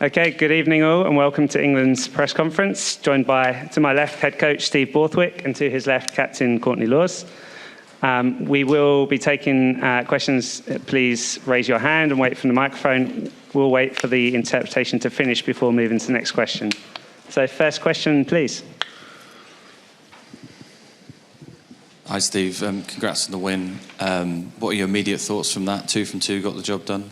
Okay, good evening all, and welcome to England's press conference, joined by, to my left, head coach Steve Borthwick, and to his left, captain Courtney Lawes. We will be taking questions. Please raise your hand and wait for the microphone. We'll wait for the interpretation to finish before moving to the next question. So first question, please. Hi, Steve. Congrats on the win. What are your immediate thoughts from that? 2 from 2, got the job done?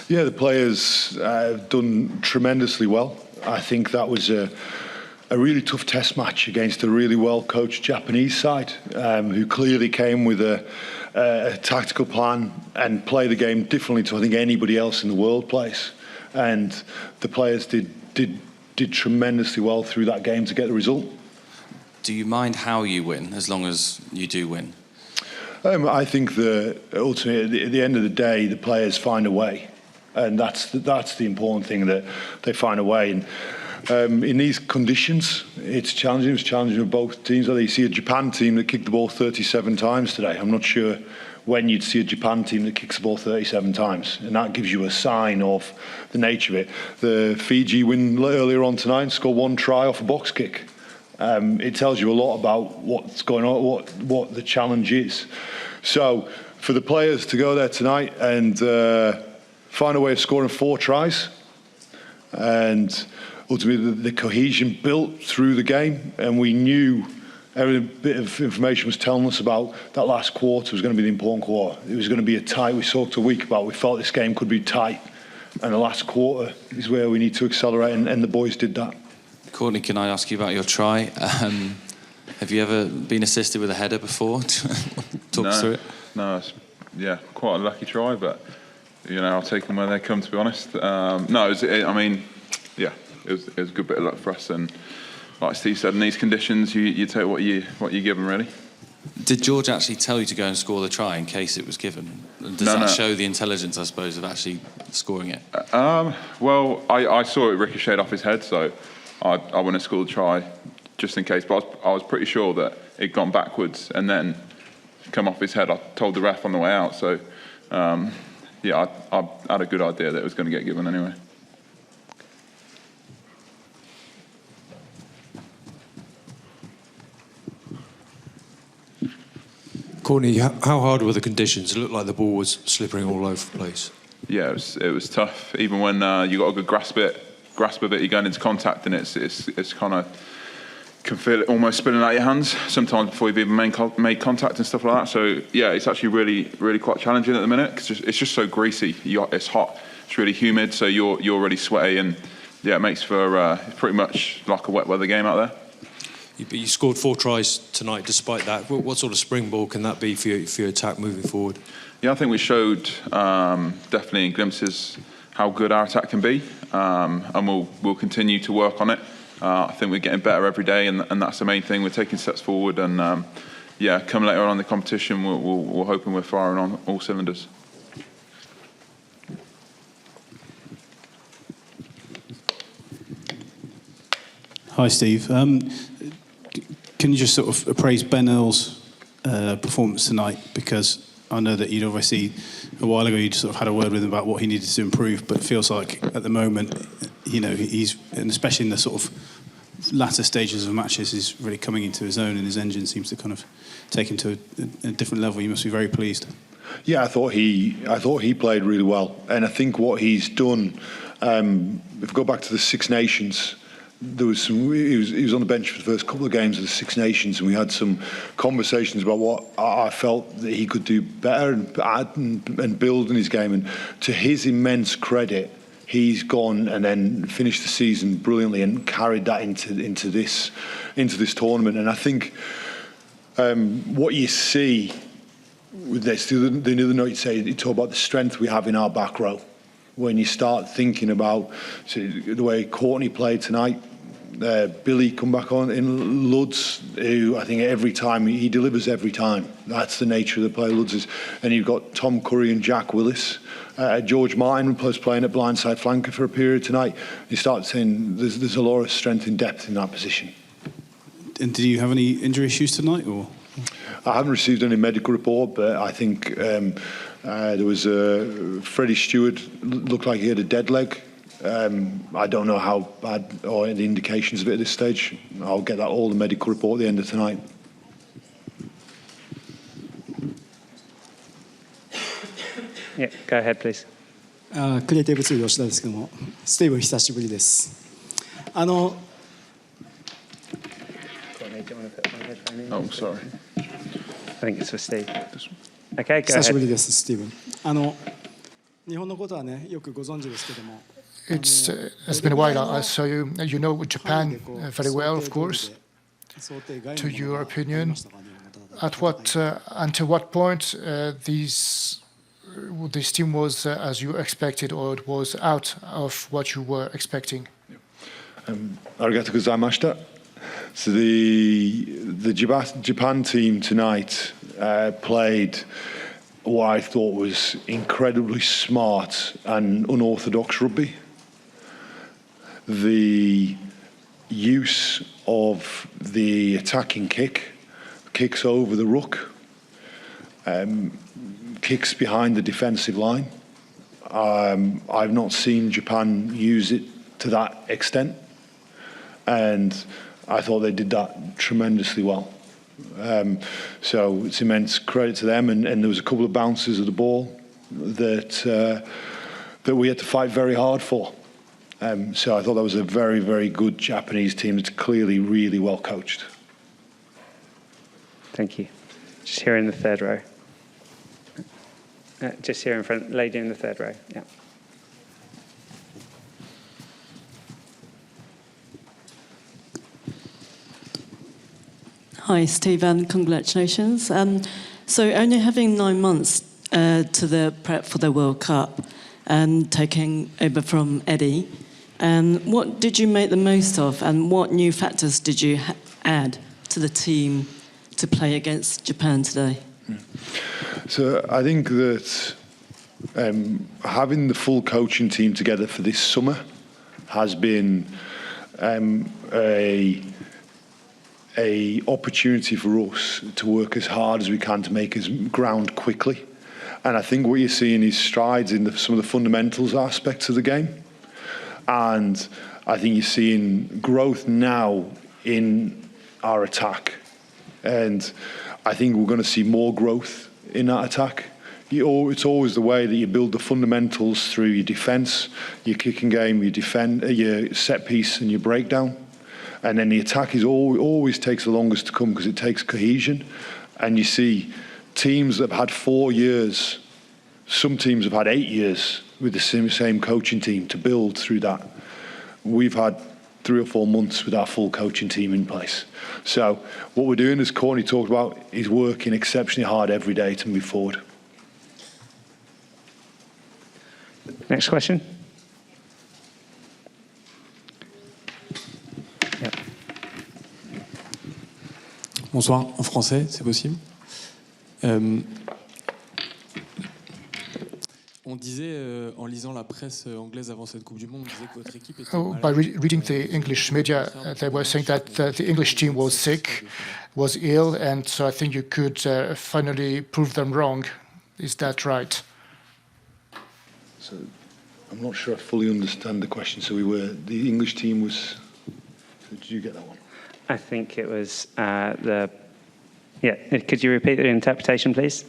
Yeah, the players have done tremendously well. I think that was a really tough test match against a really well-coached Japanese side, who clearly came with a tactical plan and play the game differently to, I think, anybody else in the world plays. And the players did tremendously well through that game to get the result. Do you mind how you win, as long as you do win? I think that ultimately, at the end of the day, the players find a way. And that's the important thing, that they find a way. And in these conditions, it's challenging. It was challenging for both teams. You see a Japan team that kicked the ball 37 times today. I'm not sure when you'd see a Japan team that kicks the ball 37 times. And that gives you a sign of the nature of it. The Fiji win earlier on tonight, scored 1 try off a box kick. It tells you a lot about what's going on, what the challenge is. So for the players to go there tonight and find a way of scoring 4 tries, and ultimately the cohesion built through the game, and we knew every bit of information was telling us about that last quarter was going to be the important quarter. It was going to be a tight. We talked a week about, we felt this game could be tight, and the last quarter is where we need to accelerate, and the boys did that. Courtney, can I ask you about your try? Have you ever been assisted with a header before? Talk us through it. No, it's, quite a lucky try, but I'll take them where they come, to be honest. It was a good bit of luck for us, and like Steve said, in these conditions, you take what you give them, really. Did George actually tell you to go and score the try in case it was given? Does that show the intelligence, I suppose, of actually scoring it? Well, I saw it ricocheted off his head, so I wouldn't have scored the try just in case, but I was pretty sure that it'd gone backwards and then come off his head. I told the ref on the way out, so I had a good idea that it was going to get given anyway. Courtney, how hard were the conditions? It looked like the ball was slippering all over the place. Yeah, it was tough. Even when you got a good grasp of it, you're going into contact, and it's kind of, can feel it almost spilling out your hands sometimes before you've even made contact and stuff like that. So yeah, it's actually really quite challenging at the minute, because it's just so greasy. It's hot, it's really humid, so you're really sweaty, and yeah, it makes for pretty much like a wet weather game out there. But you scored 4 tries tonight. Despite that, what sort of springboard can that be for your attack moving forward? Yeah, I think we showed definitely in glimpses how good our attack can be, and we'll continue to work on it. I think we're getting better every day, and that's the main thing. We're taking steps forward, and come later on in the competition, we're hoping we're firing on all cylinders. Hi, Steve. Can you just sort of appraise Ben Earl's performance tonight? Because I know that you'd obviously, a while ago, you'd sort of had a word with him about what he needed to improve, but it feels like at the moment, he's, and especially in the sort of latter stages of matches, he's really coming into his own, and his engine seems to kind of take him to a different level. You must be very pleased. Yeah, I thought he played really well, and I think what he's done. If we go back to the Six Nations, there was some. He was on the bench for the first couple of games of the Six Nations, and we had some conversations about what I felt that he could do better and add and build in his game. And to his immense credit, he's gone and then finished the season brilliantly and carried that into this tournament. And I think what you see with this, the other note you talk about the strength we have in our back row. When you start thinking about the way Courtney played tonight, Billy come back on in Lawes, who I think every time he delivers every time. That's the nature of the play Lawes is. And you've got Tom Curry and Jack Willis. George Martin was playing at blindside flanker for a period tonight. You start saying there's a lot of strength and depth in that position. And did you have any injury issues tonight, or? I haven't received any medical report, but I think there was Freddie Stewart looked like he had a dead leg I don't know how bad or the indications of it at this stage. I'll get that all the medical report at the end of tonight. Yeah, go ahead, please. クリエイティブ2吉田ですけども、スティーブン久しぶりです。Oh, sorry. I think it's for Steve. Okay, go 久しぶ ahead. りです、スティーブン。日本のことはね、よくご存知ですけども。It's been a while, so you know Japan very well, of course. To your opinion, until what point this team was as you expected, or it was out of what you were expecting? Arigato gozaimashita. So the Japan team tonight played what I thought was incredibly smart and unorthodox rugby. The use of the attacking kicks over the ruck, kicks behind the defensive line. I've not seen Japan use it to that extent, and I thought they did that tremendously well. So it's immense credit to them, and there was a couple of bounces of the ball that we had to fight very hard for. So I thought that was a very, very good Japanese team that's clearly really well coached. Thank you. Just here in the third row. Just here in front, lady in the third row. Yeah. Hi, Stephen. Congratulations. So only having 9 months to the prep for the World Cup and taking over from Eddie, what did you make the most of, and what new factors did you add to the team to play against Japan today? So I think that having the full coaching team together for this summer has been a opportunity for us to work as hard as we can to make us ground quickly. And I think what you're seeing is strides in some of the fundamentals aspects of the game. And I think you're seeing growth now in our attack. And I think we're going to see more growth in that attack. It's always the way that you build the fundamentals through your defence, your kicking game, your set piece and your breakdown. And then the attack always takes the longest to come because it takes cohesion. And you see teams that have had 4 years, some teams have had 8 years with the same coaching team to build through that. We've had 3 or 4 months with our full coaching team in place. So what we're doing, as Courtney talked about, is working exceptionally hard every day to move forward. Next question. Yep. Bonsoir, en français, c'est possible. On disait, en lisant la presse anglaise avant cette Coupe du Monde, on disait que votre équipe était By reading the English media, they were saying that the English team was sick, was ill, and so I think you could finally prove them wrong. Is that right? So I'm not sure I fully understand the question. So the English team was, so did you get that one? I think it was yeah, could you repeat the interpretation, please?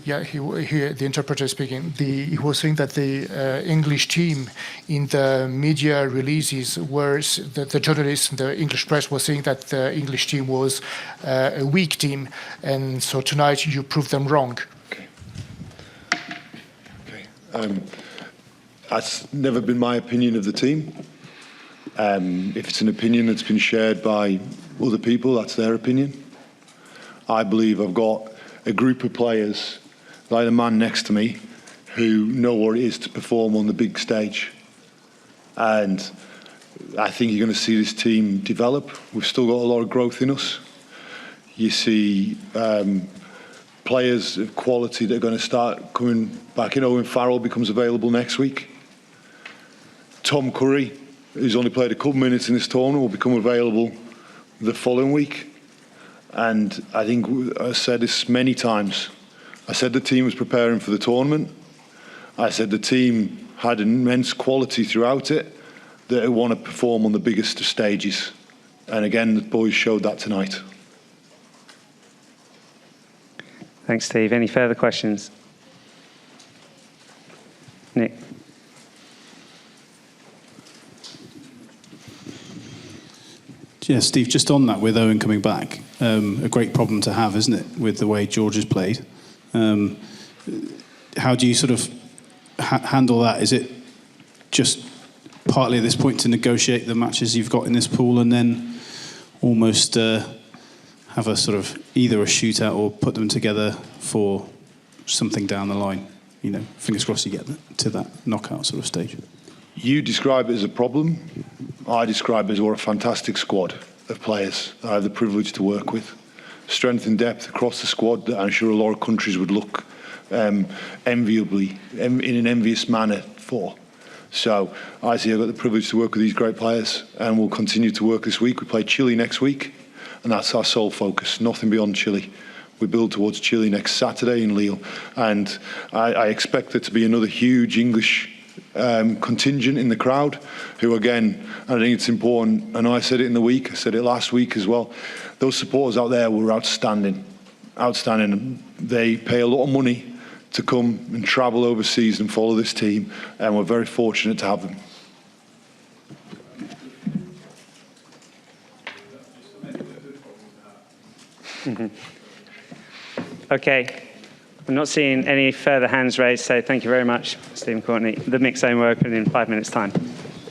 Yeah, the interpreter speaking. He was saying that the English team in the media releases were the journalists, the English press was saying that the English team was a weak team, and so tonight you proved them wrong. Okay. That's never been my opinion of the team. If it's an opinion that's been shared by other people, that's their opinion. I believe I've got a group of players, like the man next to me, who know what it is to perform on the big stage. And I think you're going to see this team develop. We've still got a lot of growth in us. You see players of quality that are going to start coming back. Owen Farrell becomes available next week. Tom Curry, who's only played a couple minutes in this tournament, will become available the following week. And I think I've said this many times. I said the team was preparing for the tournament. I said the team had immense quality throughout it that want to perform on the biggest of stages. And again, the boys showed that tonight. Thanks, Steve. Any further questions? Nick. Yeah, Steve, just on that, with Owen coming back, a great problem to have, isn't it, with the way George has played? How do you sort of handle that? Is it just partly at this point to negotiate the matches you've got in this pool and then almost have a sort of either a shootout or put them together for something down the line? You know, fingers crossed you get to that knockout sort of stage. You describe it as a problem. I describe it as a fantastic squad of players I have the privilege to work with. Strength and depth across the squad that I'm sure a lot of countries would look enviably, in an envious manner for. So I see I've got the privilege to work with these great players, and we'll continue to work this week. We play Chile next week, and that's our sole focus, nothing beyond Chile. We build towards Chile next Saturday in Lille, and I expect there to be another huge English contingent in the crowd who, again, I think it's important, and I said it in the week, I said it last week as well, those supporters out there were outstanding. They pay a lot of money to come and travel overseas and follow this team, and we're very fortunate to have them. Okay. I'm not seeing any further hands raised, so thank you very much, Steve and Courtney. The mix zone will open in 5 minutes' time.